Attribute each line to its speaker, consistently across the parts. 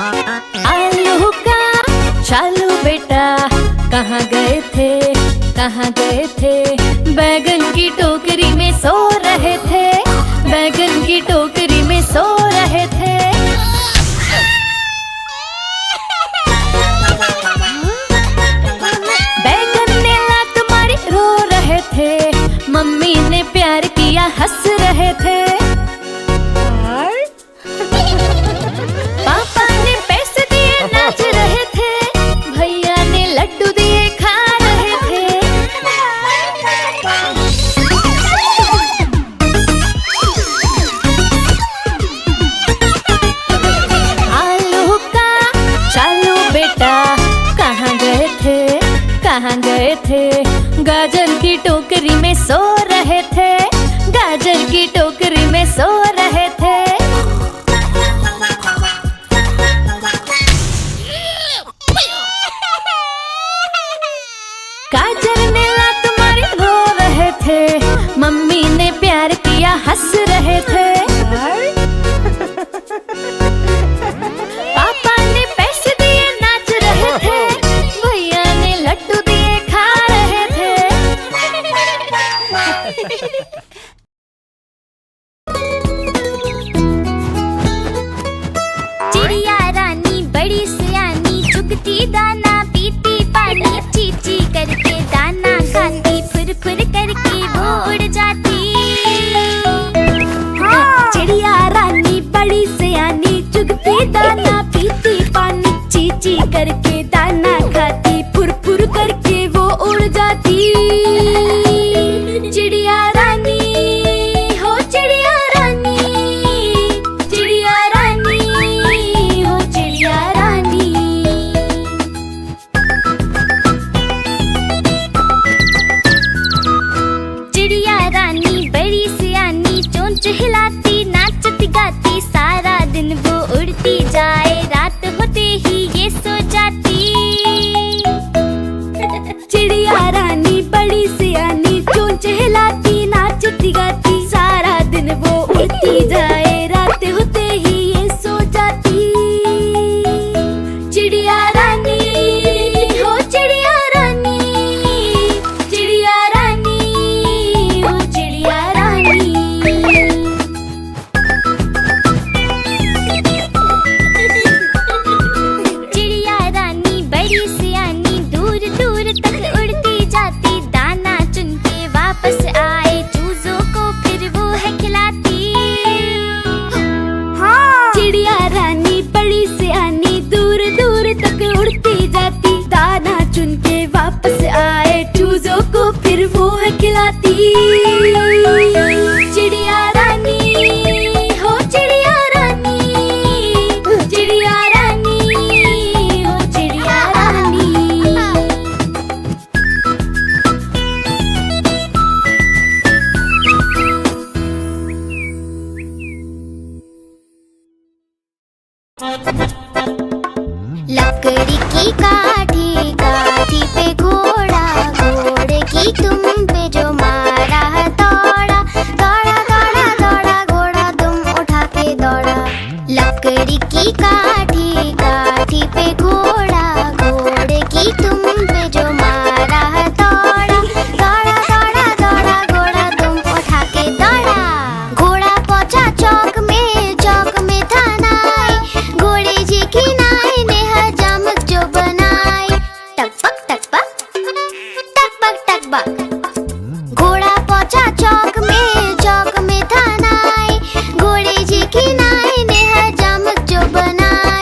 Speaker 1: आलू का चालू बेटा, कहाँ गए थे, कहाँ गए थे? बैगन की टोकरी में सो रहे थे, बैगन की टोकरी में सो रहे थे। बैगन ने लात मारी रो रहे थे, मम्मी ने प्यार किया हंस रहे थे। पापा ने पैसे दिए नाच रहे थे, भैया ने लड्डू दिए खा रहे थे। आलू का चालू बेटा, कहाँ गए थे, कहाँ गए थे? गाजर की टोकरी में सो रहे थे, गाजर की टोकरी में सो रहे थे। गाजर ने लात मारी रो रहे थे, मम्मी ने प्यार किया हंस रहे थे। पापा ने पैसे दिए नाच रहे थे, भैया ने लड्डू दिए खा रहे थे।
Speaker 2: चिड़िया रानी बड़ी सियानी, चुगती दाना पीती पानी, चींची करके दाना खाती, फुर फुर करके वो उड़ जाती। चिड़िया रानी बड़ी सियानी, चुगती दाना पीती पानी, चींची करके दाना खाती, फुर फुर करके वो उड़ जाती। चिड़िया रानी हो चिड़िया रानी, चिड़िया रानी हो चिड़िया रानी। चिड़िया रानी बड़ी सियानी, चोंच हिलाती नाचती गाती, सारा दिन वो उड़ती जाए, रात होते ही ये सो जाती। चिड़िया रानी बड़ी सियानी, चोंच हिलाती नाचती गाती, सारा दिन वो उड़ती जाए, रात होते ही ये सो जाती। चिड़िया रानी हो चिड़िया रानी, चिड़िया रानी हो चिड़िया रानी। चिड़िया रानी बड़ी सियानी, दूर दूर तक उड़ती जाती, दाना चुन के वापस आए, चूजों को फिर वो है खिलाती। चिड़िया रानी बड़ी सियानी, दूर दूर तक उड़ती जाती, दाना चुन के वापस आए, चूजों को फिर वो है खिलाती। चिड़िया रानी हो चिड़िया रानी, चिड़िया रानी हो चिड़िया रानी। लकड़ी की काठी, काठी पे घोड़ा, घोड़े की तुम पे जो मारा है दौड़ा, दौड़ा दौड़ा दौड़ा घोड़ा तुम उठा के दौड़ा। लकड़ी की काठी, काठी पे घोड़ा, घोड़े की तुम पे जो मारा है दौड़ा, दौड़ा दौड़ा दौड़ा घोड़ा तुम उठा के दौड़ा। घोड़ा पहुंचा चौक में, चौक में था नाई, घोड़े जी की नाई ने हजामत जो बनाई। टकबक टकबक टकबक टकबक। घोड़ा पहुंचा चौक में, चौक में था नाई, घोड़े जी की नाई ने हजामत जो बनाई।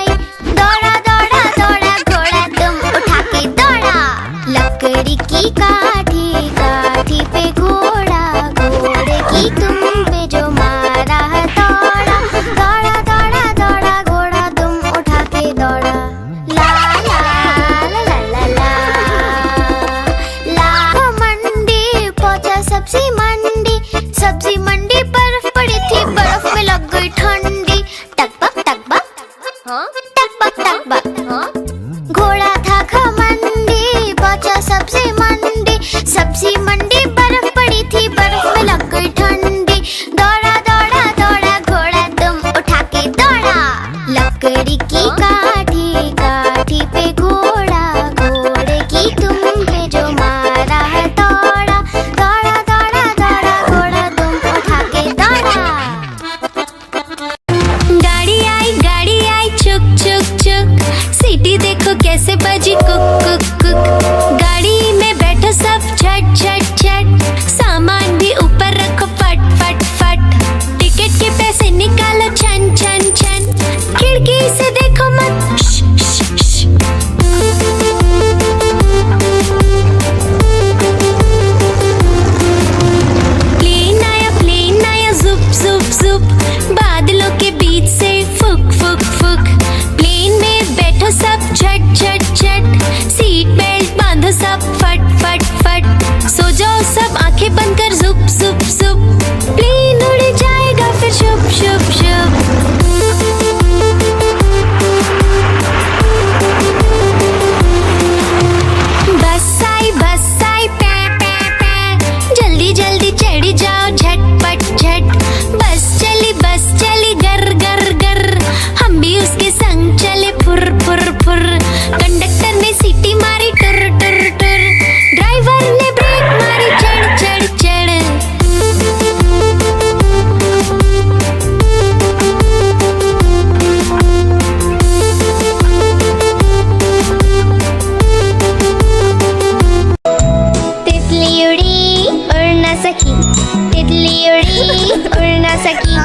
Speaker 2: ना सकी।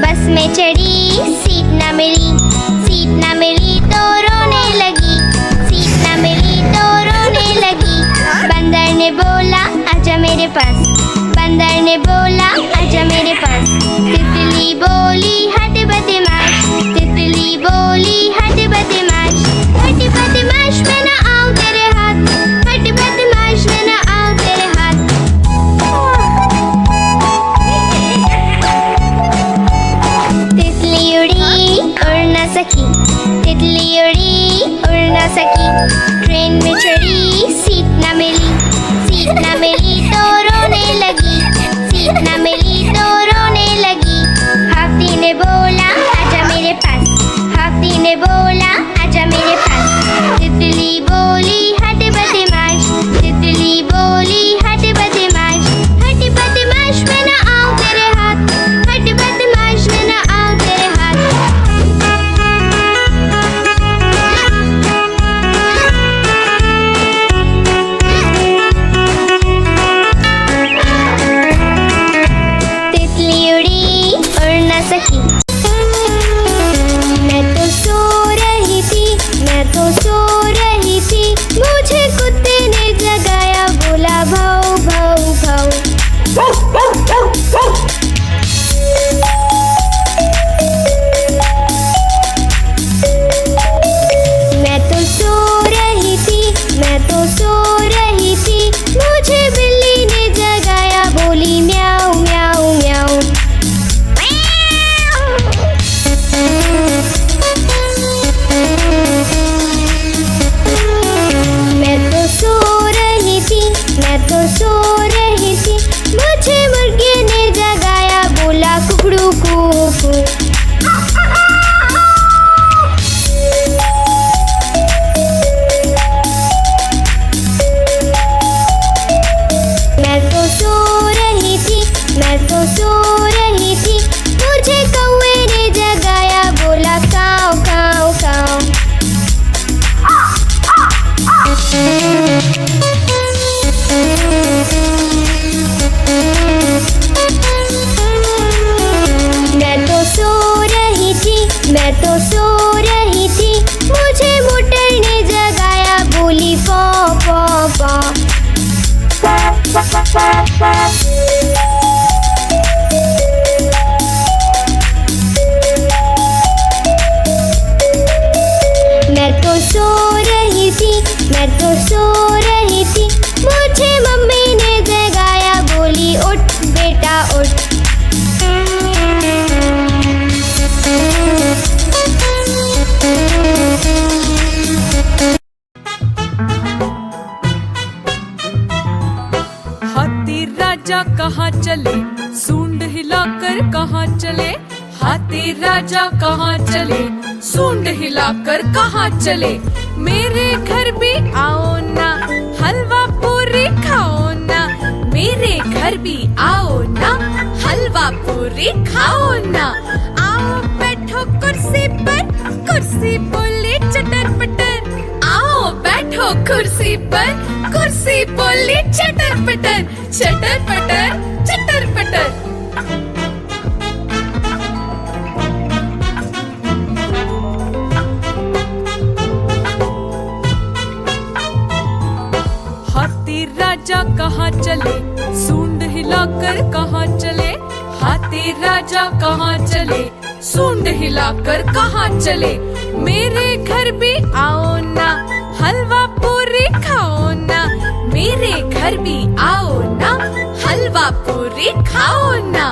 Speaker 2: बस में चढ़ी सीट ना मिली, सीट ना मिली तो रोने लगी, सीट ना मिली तो रोने लगी। बंदर ने बोला आजा मेरे पास, बंदर ने बोला आजा मेरे पास। तितली बोली हट बदमाश, तितली बोली हट बदमाश, हट बदमाश मैं ना आऊं तेरे हाथ, हट बदमाश मैं ना आऊं तेरे हाथ। तितली उड़ी उड़ ना सकी, तितली उड़ी उड़ ना सकी। ट्रेन में चढ़ी सीट ना मिली, सीट ना मिली तो रोने लगी, सीट ना मिली तो रोने लगी। हाथी ने बोला आजा मेरे पास, हाथी ने बोला आजा मेरे पास। तितली बोली हट बदमाश, तितली बोली हट बदमाश, हट बदमाश मैं ना आऊं तेरे हाथ, हट बदमाश मैं ना आऊं तेरे हाथ। तितली उड़ी उड़ ना सकी। मैं तो सो रही थी, मैं तो सो रही थी, मुझे कुत्ते ने जगाया, बोला भाऊ भाऊ भाऊ। मैं तो सो रही थी, मैं तो सो रही थी, मुझे बिल्ली ने जगाया, बोली म्याऊ म्याऊ म्याऊ। मैं तो सो रही थी, मैं तो सो रही थी, मुझे मुर्गे ने जगाया, बोला कुकड़ू कू कू। मैं तो सो रही थी, मैं तो सो रही थी, मुझे कौवे ने जगाया, बोला काऊ काऊ काऊ। मैं तो सो रही थी, मैं तो सो रही थी, मुझे मोटर ने जगाया, बोली पौ पौ पौ। मैं तो सो रही थी, मैं तो सो रही थी, मुझे मम्मी ने जगाया, बोली उठ बेटा उठ।
Speaker 3: हाथी राजा कहाँ चले, सूंड हिलाकर कहाँ चले, हाथी राजा कहाँ चले, सूंड हिलाकर कहाँ चले। मेरे घर भी आओ ना, हलवा पूरी खाओ ना, मेरे घर भी आओ ना, हलवा पूरी खाओ ना। आओ बैठो कुर्सी पर, कुर्सी बोली चटर पटर, आओ बैठो कुर्सी पर, कुर्सी बोली चटर पटर, चटर पटर चटर पटर। हाथी राजा कहाँ चले, सूंड हिलाकर कहाँ चले, हाथी राजा कहाँ चले, सूंड हिलाकर कहाँ चले। मेरे घर भी आओ ना, हलवा पूरी खाओ ना, मेरे घर भी आओ ना, हलवा पूरी खाओ ना।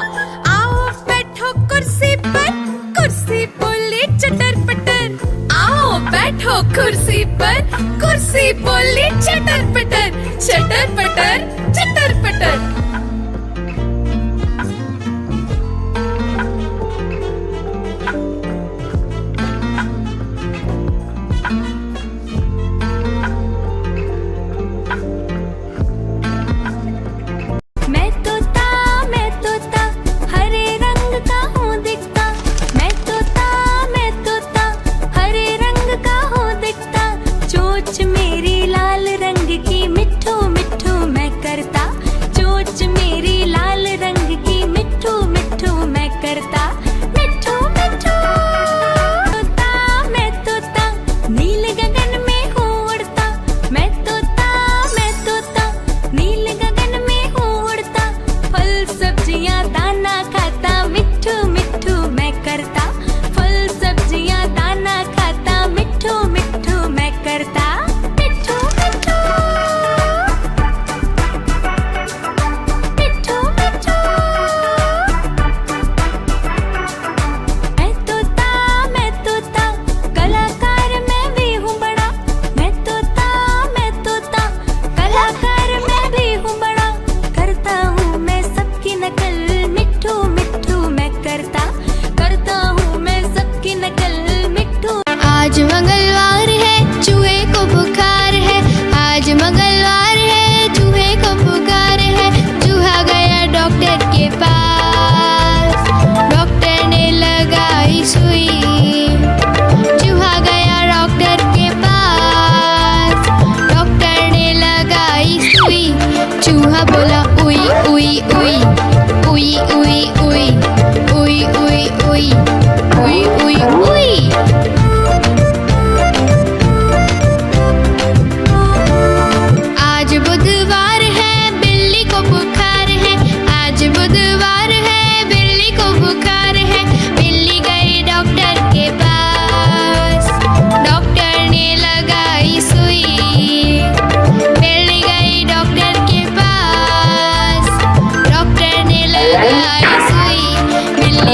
Speaker 3: आओ बैठो कुर्सी पर, कुर्सी बोली चटर पटर, आओ बैठो कुर्सी पर, कुर्सी बोली चटर पटर, चटर पटर चटर पटर।
Speaker 1: मैं तोता हरे रंग का हूँ दिखता, मैं तोता हरे रंग का हूँ दिखता, चोंच मेरी लाल रंग की, मिट्ठू मिट्ठू मैं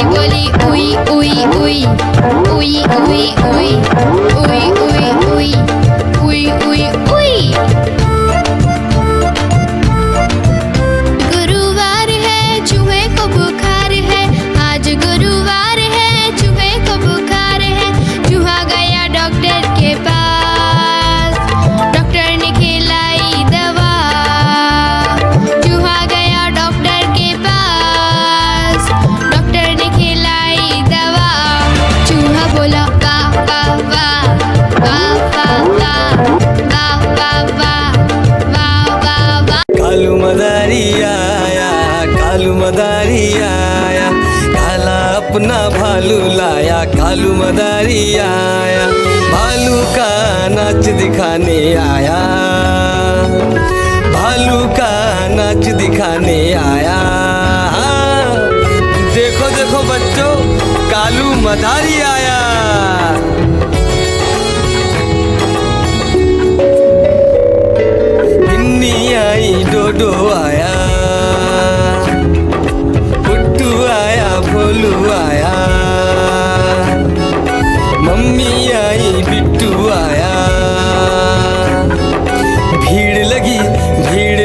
Speaker 1: बोली बोली उई उई उई उई उई उई उई उई उई उई उई उई। गुरुवार है चूहे को बुखार है, आज गुरुवार है चूहे को बुखार है। चूहा गया डॉक्टर के पास, डॉक्टर ने खिलाई दवा। चूहा गया डॉक्टर के पास, डॉक्टर ने खिलाई दवा। चूहा बोला वाह वाह वाह वाह वाह वाह वाह वाह वाह वाह वाह वाह।
Speaker 4: कालू मदारी आया, कालू मदारी आया, काला अपना भालू लाया। कालू मदारी आया, भालू का नाच दिखाने आया, भालू का नाच दिखाने आया। देखो देखो बच्चों, कालू मदारी आया। गिन्नी आई, डोडो आया, पुट्टू आया, भोलू आया, मम्मी आई, बिट्टू आया। भीड़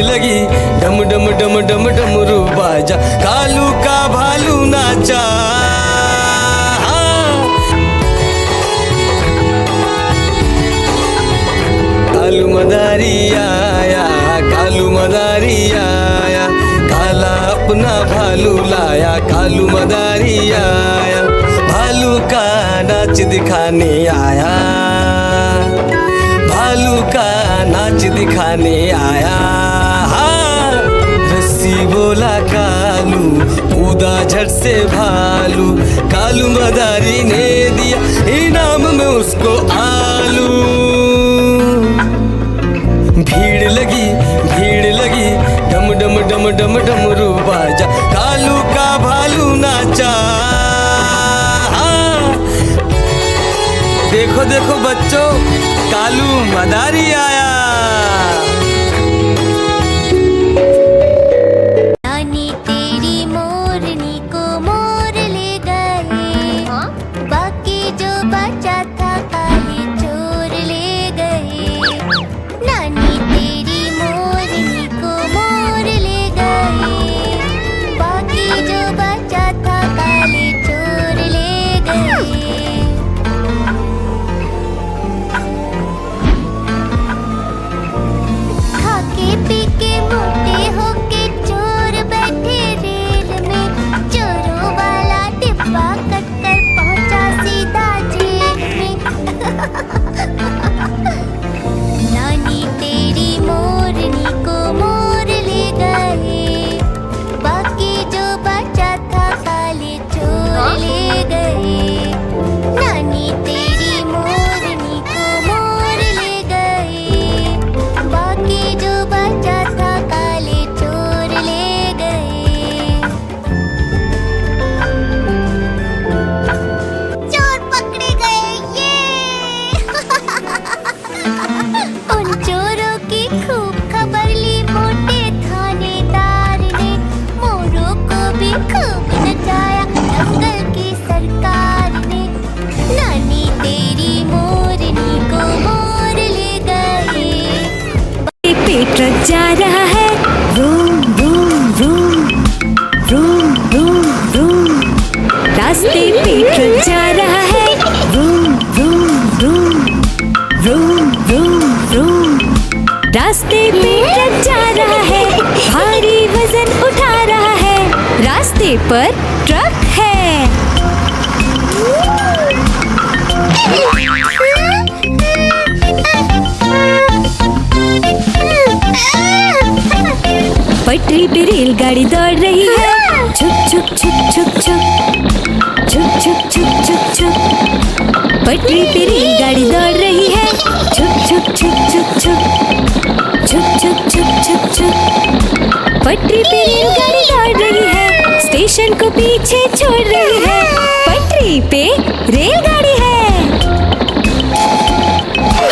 Speaker 4: लगी डम डम डम डम डमरू बाजा। कालू का भालू नाचा। कालू मदारी आया, कालू मदारी आया, काला अपना भालू लाया। कालू मदारी आया, भालू का नाच दिखाने आया, भालू का नाच दिखाने आया। रस्सी बोला कालू, कूदा झट से भालू। कालू मदारी ने दिया इनाम में उसको आलू। भीड़ लगी डम डम डम डम डमरू बाजा। कालू का भालू नाचा। देखो देखो बच्चों, कालू मदारी आया।
Speaker 2: नानी तेरी मोरनी को मोर ले गए, बाकी जो बचा था काले चोर ले गए। नानी तेरी मोरनी को मोर ले गए, बाकी जो बचा था काले चोर ले गए। खाके पी के मोटे होके चोर बैठे रेल में, चोरों वाला डिब्बा कट कर पहुंचा सीधा जेल में। नानी तेरी मोरनी को मोर ले गए, बाकी जो बचा था काले चोर ले गए। नानी तेरी मोरनी को मोर ले गए, बाकी जो बचा था काले चोर ले गए। चोर पकड़े गए ये। उन चोरों की खूब खबर ली मोटे थानेदार ने, मोरों को भी खूब नचाया दंगल की सरकार ने। नानी तेरी मोरनी को मोर ले गए।
Speaker 1: पे ट्रक जा रहा है, room room room room room room. रास्ते पे ट्रक जा रहा है, room room room room room room. रास्ते पे ट्रक जा रहा है, भारी वजन उठा रहा है। रास्ते पर ट्रक है। पटरी पे रेलगाड़ी दौड़ रही है, छुक छुक छुक छुक छुक छुक छुक छुक छुक छुक। पटरी पे रेलगाड़ी दौड़ रही है, छुक छुक छुक छुक छुक छुक छुक छुक छुक छुक। पटरी पे रेलगाड़ी दौड़ रही है, स्टेशन को पीछे छोड़ रही है। पटरी पे रेलगाड़ी है।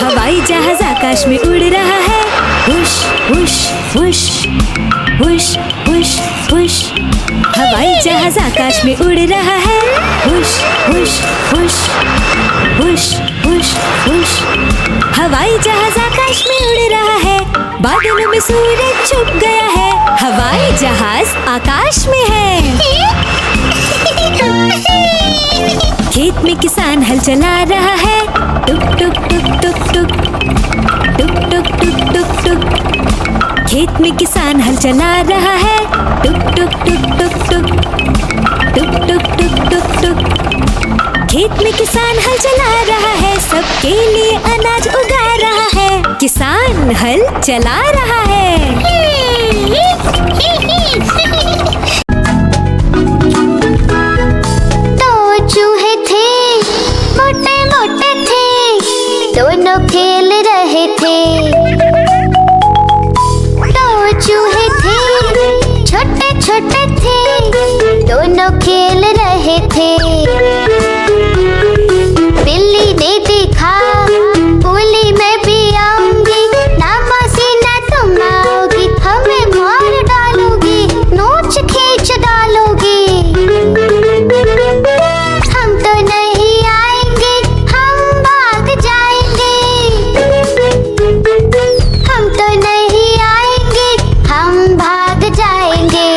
Speaker 1: हवाई जहाज आकाश में उड़ रहा है, whoosh whoosh whoosh whoosh whoosh whoosh. हवाई जहाज आकाश में उड़ रहा है। हुश हुश हुश हुश हुश हुश। हवाई जहाज आकाश में उड़ रहा है। बादलों में सूरज छुप गया है। हवाई जहाज आकाश में है। खेत में किसान हल चला रहा है। टुक टुक टुक टुक टुक टुक टुक टुक टुक टुक। खेत में किसान हल चला रहा है। टुक टुक टुक टुक टुक टुक टुक टुक टुक टुक। खेत में किसान हल चला रहा है। सबके लिए अनाज उगा रहा है। किसान हल चला रहा है।
Speaker 2: दो चूहे थे, मोटे मोटे थे, दोनों खेल रहे थे। दो चूहे थे, छोटे छोटे थे, दोनों खेल रहे थे। बिल्ली ने देखा, बोली मैं भी आऊंगी, ना मासी ना तुम आओगी, हमें मार डालोगी, नोच खींच डालोगी। हम तो नहीं आएंगे, हम भाग जाएंगे। हम तो नहीं आएंगे, हम भाग जाएंगे।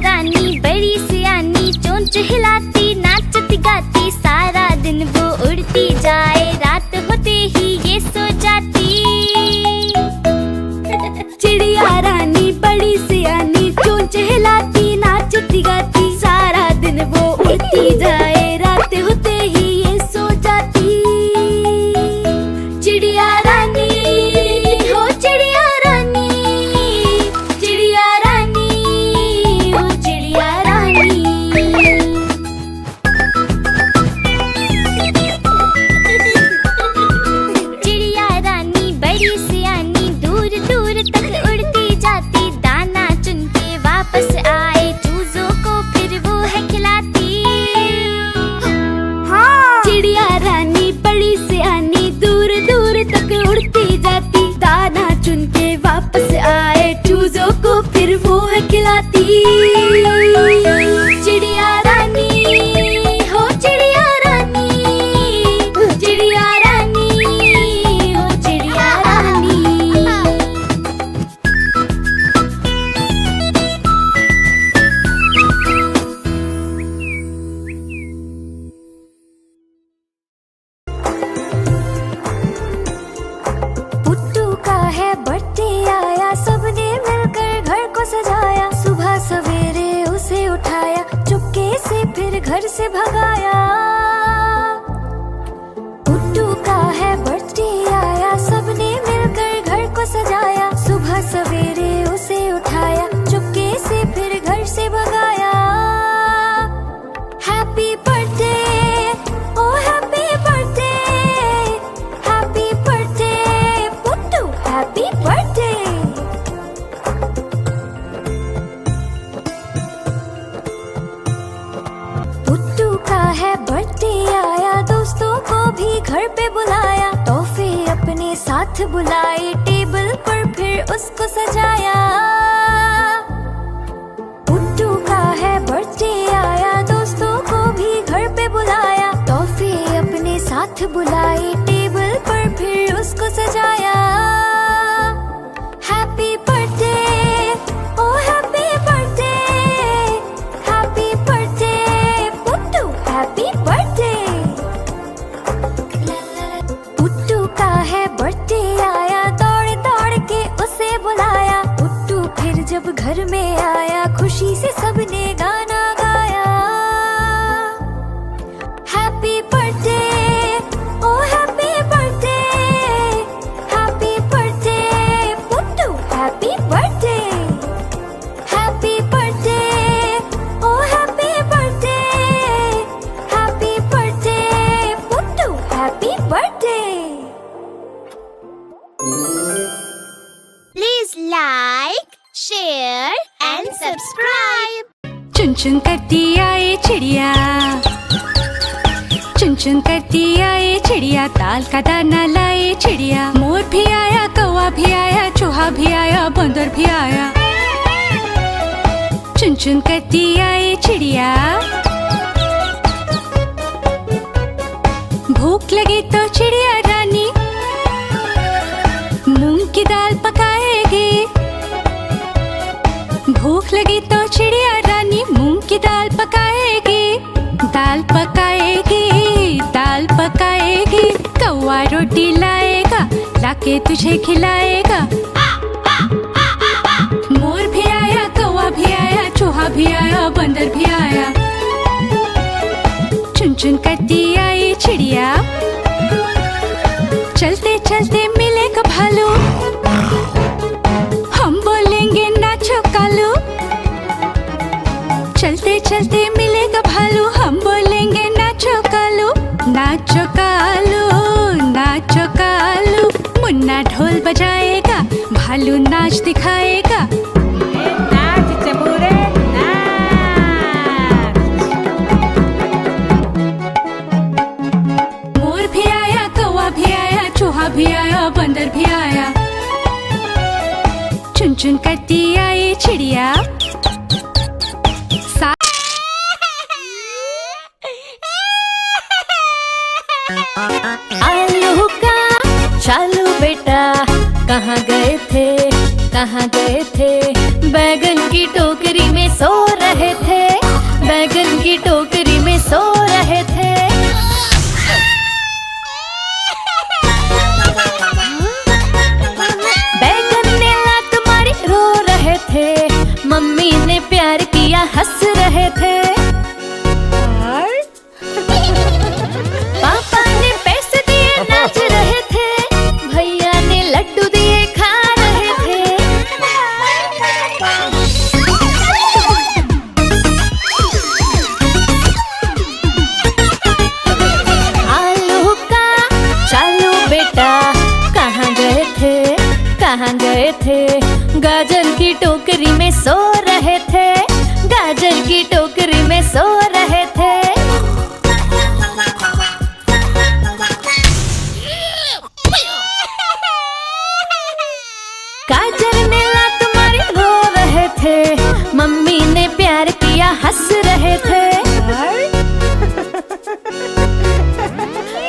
Speaker 2: रानी बड़ी सियानी, चोंच हिलाती नाचती गाती, सारा दिन वो उड़ती जाए, रात होते ही ये सो जाती। चिड़िया रानी बड़ी सियानी, चोंच हिलाती नाचती गाती, सारा दिन वो उड़ती जाए, रात होते ही ये सो जाती। चिड़िया रानी हो चिड़िया रानी, चिड़िया रानी हो चिड़िया रानी। चिड़िया रानी बड़ी सियानी, दूर दूर तक उड़ती जाती, दाना चुन के वापस आए, चूजों को फिर वो है खिलाती। चिड़िया रानी बड़ी सियानी, दूर दूर तक उड़ती जाती, दाना चुन के वापस आए, चूजों को फिर वो है खिलाती। चिड़िया रानी हो चिड़िया रानी, चिड़िया रानी हो चिड़िया रानी। पुट्टू का है बर्थडे आया, सबने मिलकर घर को सजाया, सुबह सवेरे उसे उठाया, चुपके से फिर घर से भगाया। पुट्टू का है बर्थडे आया, सबने मिलकर घर को सजाया, सुबह सवेरे उसे उठाया, चुपके से फिर घर से भगाया। Happy birthday oh happy birthday, happy birthday Puttu, happy birthday. Puttu का है बर्थडे आया, दोस्तों को भी घर पे बुलाया, तोहफे अपने साथ बुलाए, टेबल पर फिर उसको सजाया। पुट्टू का है बर्थडे आया, दोस्तों को भी घर पे बुलाया, तोहफे अपने साथ बुलाए, टेबल पर फिर उसको सजाया। Happy birthday oh happy birthday, happy birthday Puttu, happy birthday. Puttu का है बर्थडे आया, दौड़ दौड़ के उसे बुलाया, पुट्टू फिर जब घर में आया, खुशी से सबने गाना गाया। Happy birthday oh happy birthday, happy birthday Puttu, happy birthday. Happy birthday oh happy birthday, happy birthday Puttu, happy birthday. Please like, share and subscribe.
Speaker 1: चुन चुन करती आए चिड़िया, चुन चुन करती आए चिड़िया, ताल का दाना लाए चिड़िया, मोर भी आया, कौवा भी आया, चूहा भी आया, बंदर भी आया। चुन चुन करती आए चिड़िया, भूख लगी तो चिड़िया रानी मूंग की दाल पकाएगी। भूख लगी तो चिड़िया रानी मूंग की दाल पकाएगी, दाल पकाएगी, दाल पकाएगी। कौवा रोटी लाएगा, लाके तुझे खिलाएगा। मोर भी आया, कौवा भी आया, चूहा भी आया, बंदर भी आया। चुन चुन करती आई चिड़िया, चलते चलते मिलेगा भालू, हम बोलेंगे नाचो कालू। चलते चलते मिलेगा भालू, हम बोलेंगे नाचो कालू, नाचो कालू, नाचो कालू। मुन्ना ढोल बजाएगा, भालू नाच दिखाएगा।
Speaker 3: नाच चबूरे नाच।
Speaker 1: मोर भी आया, कौवा भी आया, चूहा भी आया, बंदर भी आया। चुन चुन करती आई चिड़िया, आलू का चालू बेटा, कहाँ गए थे, कहाँ गए थे? बैगन की टोकरी में सो रहे मम्मी ने प्यार किया हंस रहे थे। पापा ने पैसे दिए नाच रहे थे, भैया ने लड्डू दिए खा रहे थे। आलू का चालू बेटा कहाँ गए थे, कहाँ गए थे? गाजर की टोकरी में सो रहे थे, गाजर की टोकरी में सो रहे थे। गाजर ने लात मारी रो रहे थे, मम्मी ने प्यार किया हंस रहे थे।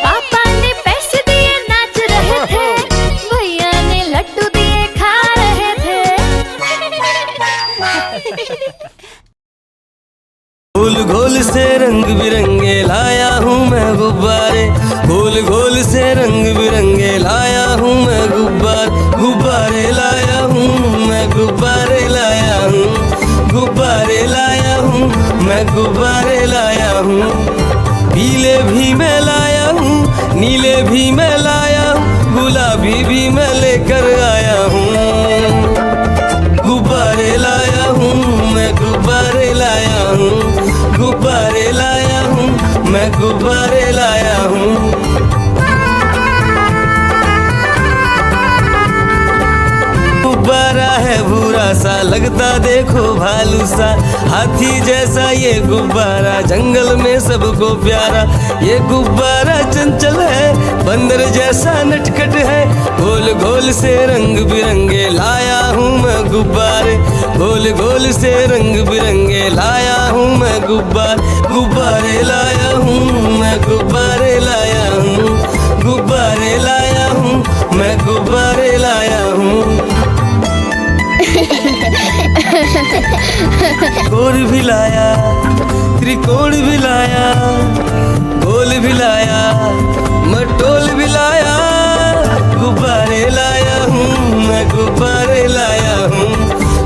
Speaker 1: पापा ने पैसे दिए नाच रहे थे, भैया ने लड्डू दिए खा रहे थे।
Speaker 4: गोल गोल से रंग बिरंगे लाया हूँ मैं गुब्बारे, गोल गोल से रंग बिरंगे लाया हूँ मैं गुब्बारे लाया हूँ मैं, गुब्बारे लाया हूँ, गुब्बारे लाया हूँ मैं, गुब्बारे लाया हूँ। पीले भी मैं लाया हूँ, नीले भी मैं लाया हूँ, गुलाबी भी मैं लेकर आया हूँ। गुब्बारे लाया हूँ मैं, गुब्बारे लाया हूँ, गुब्बारे लाया हूँ मैं, गुब्बारे लाया हूँ। गुब्बारा है भूरा सा लगता देखो भालू सा, हाथी जैसा ये गुब्बारा जंगल में सबको प्यारा। ये गुब्बारा चंचल है बंदर जैसा नटखट है, गोल गोल से रंग बिरंगे लाया हूँ मैं गुब्बारे, गोल गोल से रंग बिरंगे लाया हूँ मैं गुब्बारे लाया हूँ मैं, गुब्बारे लाया हूँ, गुब्बारे लाया हूँ मैं, गुब्बारे लाया हूँ। गोल भी लाया, त्रिकोण भी लाया, गोल भी लाया, मटोल भी लाया, गुब्बारे लाया हूँ मैं, गुब्बारे लाया हूँ,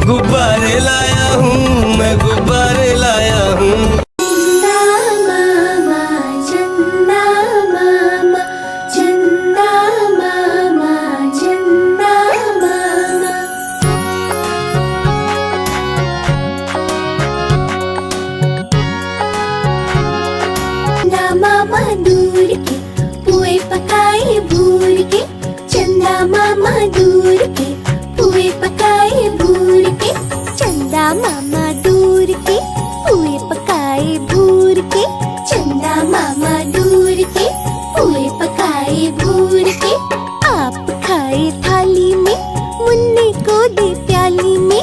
Speaker 4: गुब्बारे लाया हूँ मैं, गुब्बारे लाया हूँ।
Speaker 2: मामा दूर के पुए पकाए भूर के, चंदा मामा दूर के पुए पकाए भूर के, चंदा मामा दूर के पुए पकाए भूर के, चंदा मामा दूर के पुए पकाए भूर के। आप खाए थाली में, मुन्ने को दे प्याली में,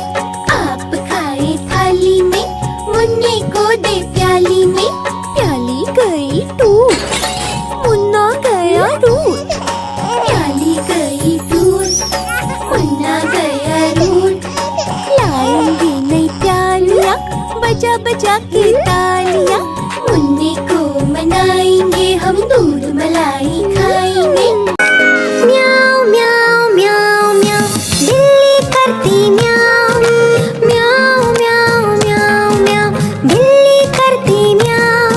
Speaker 2: आप खाए थाली में, मुन्ने को दे प्याली में। प्याली गई टूट, मुन्ना गया रूट, प्याली गई टूट, मुन्ना गया रूट। लाएंगे नई प्यालियाँ बजा बजा के तालियाँ, मुन्ने को मनाएंगे हम, दूध मलाई खाएंगे। म्याऊ म्याऊ म्याऊ म्याऊ बिल्ली करती म्याऊ, म्याऊ म्याऊ म्याऊ म्याऊ बिल्ली करती म्याऊ।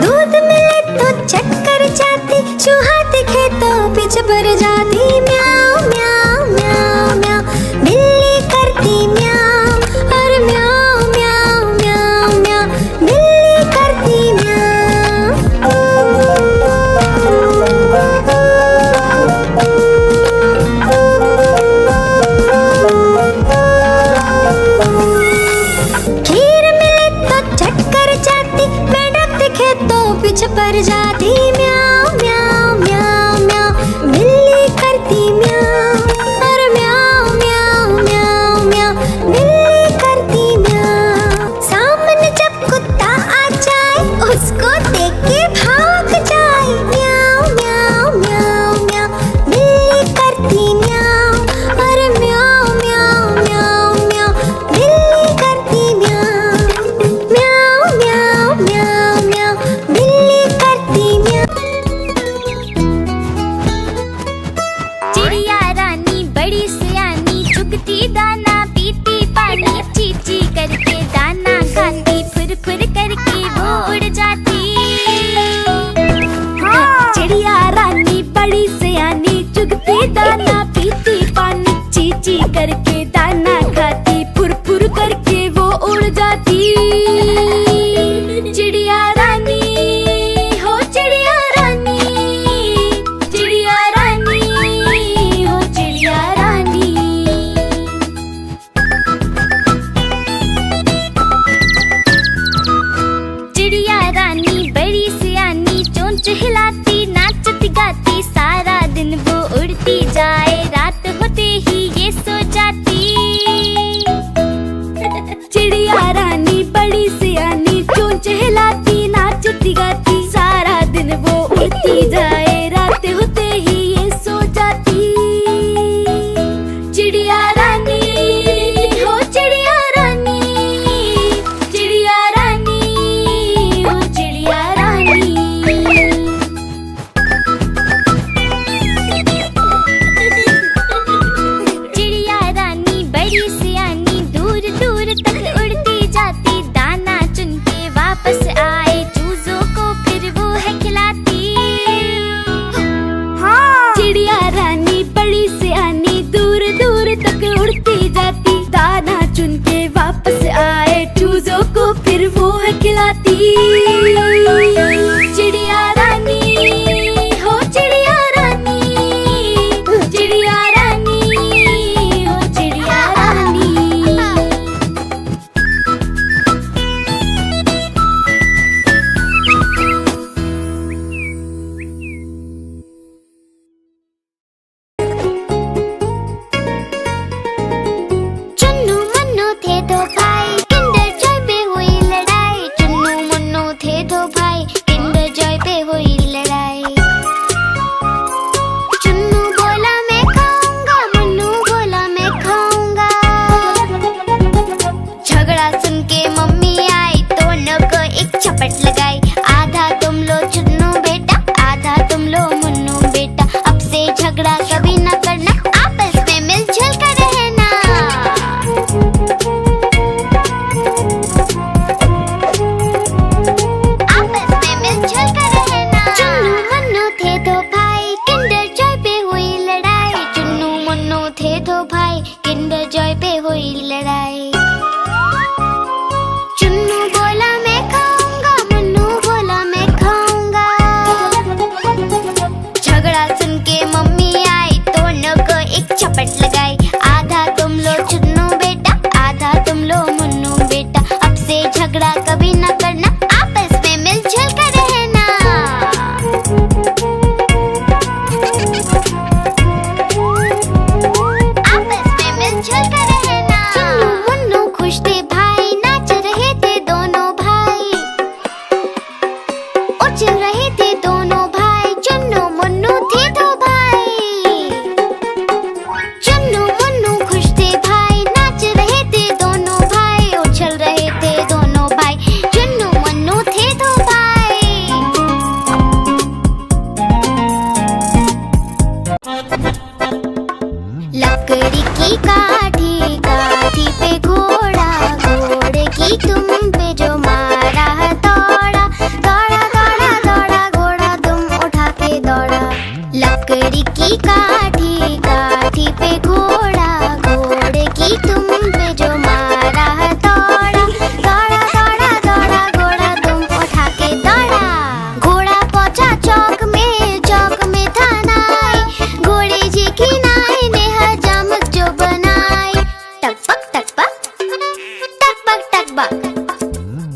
Speaker 2: दूध मिले तो चक्कर जाती, चूहा दिखे तो पीछे पड़ जाती। म्याऊ म्याऊ म्याऊ म्याऊ बिल्ली करती म्याऊ, और म्याऊ म्याऊ म्याऊ म्याऊ बिल्ली
Speaker 1: जाती। चिड़िया रानी हो चिड़िया रानी, चिड़िया रानी हो चिड़िया रानी। चिड़िया रानी बड़ी सियानी, चोंच हिलाती नाचती गाती, सारा दिन वो उड़ती जाए, रात होते ही ये सो जाती। चिड़िया रानी बड़ी सियानी, चोंच हिलाती नाचती गाती, सारा दिन वो उड़ती जाए, रात होते ही ये सो जाती। चिड़िया रानी हो चिड़िया रानी, चिड़िया रानी हो चिड़िया रानी। चिड़िया रानी बड़ी सियानी, दूर दूर तक उड़ती जाती, दाना चुन के वापस आए, चूजों को फिर वो है खिलाती। चिड़िया रानी बड़ी सियानी, दूर दूर तक उड़ती जाती, दाना चुन के वापस आए, चूजों को फिर वो है खिलाती। चिड़िया रानी हो चिड़िया रानी, चिड़िया रानी हो चिड़िया रानी।
Speaker 2: चुन्नू मुन्नू थे दो भाई, किंडर जॉय पे हुई लड़ाई। चुन्नू मुन्नू थे दो भाई, किंडर जॉय पे हुई लड़ाई। चुन्नू बोला मैं खाऊंगा, मुन्नू बोला मैं खाऊंगा। झगड़ा सुन के मम्मी आई, दोनों को एक चपट लगाई। आधा तुम लो चुन्नू बेटा, आधा तुम लो मुन्नू बेटा, अब से झगड़ा कभी न करना, आपस में मिलजुल कर रहना। आपस में मिलजुल कर रहना। चुन्नू मुन्नू थे दो भाई, किंडर जॉय पे हुई लड़ाई। चुन्नू मुन्नू थे दो भाई, किंडर जॉय पे हुई लड़ाई। चुन्नू बोला मैं खाऊंगा, मुन्नू बोला मैं खाऊंगा। झगड़ा सुन के मम्मी आई, दोनों को एक चपट लगाई। आधा तुम लो चुन्नू बेटा, आधा तुम लो मुन्नू बेटा, अब से झगड़ा कभी न करना, आपस में मिलजुल कर रहना। आपस में मिलजुल कर रहना। चुन्नू मुन्नू खुश थे भाई, नाच रहे थे दोनों भाई, उछल रहे थे दोनों भाई। चुन्नू मुन्नू थे दो भाई। चुन्नू मुन्नू खुश थे भाई, नाच रहे थे दोनों भाई, उछल रहे थे दोनों भाई। चुन्नू मुन्नू थे दो भाई। लकड़ी की काठी, काठी पे घोड़ा, घोड़े की तुम पे जो मारा दौड़ा, दौड़ा दौड़ा दौड़ा घोड़ा तुम उठा के दौड़ा। लकड़ी की काठी, काठी पे घोड़ा, घोड़े की तुम पे जो मारा दौड़ा, दौड़ा दौड़ा दौड़ा घोड़ा तुम उठा के दौड़ा। घोड़ा पहुंचा चौक में, चौक में था नाई, घोड़े जी की नाई ने हजामत जो बनाई। टकबक टकबक टकबक टकबक।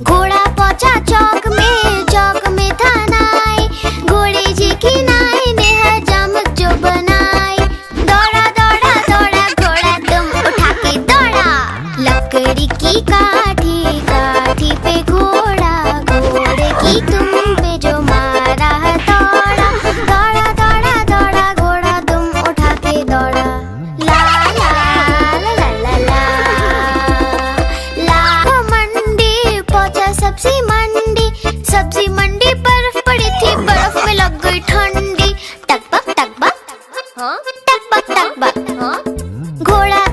Speaker 2: घोड़ा पहुंचा चौक में, चौक में था नाई, घोड़े जी की नाई ने हजामत जो बनाई। दौड़ा दौड़ा दौड़ा घोड़ा तुम उठा के दौड़ा। लकड़ी की काठी, काठी पे घोड़ा, घोड़े की तुम पे जो मारा दौड़ा, दौड़ा दौड़ा दौड़ा घोड़ा तुम उठा के दौड़ा। ला ला ला ला ला ला ला। मंडी पहुंचा सब्जी मंडी, सब्जी मंडी बर्फ पड़ी थी, बर्फ में लग गई ठंडी। टकबक टकबक टकबक टकबक। घोड़ा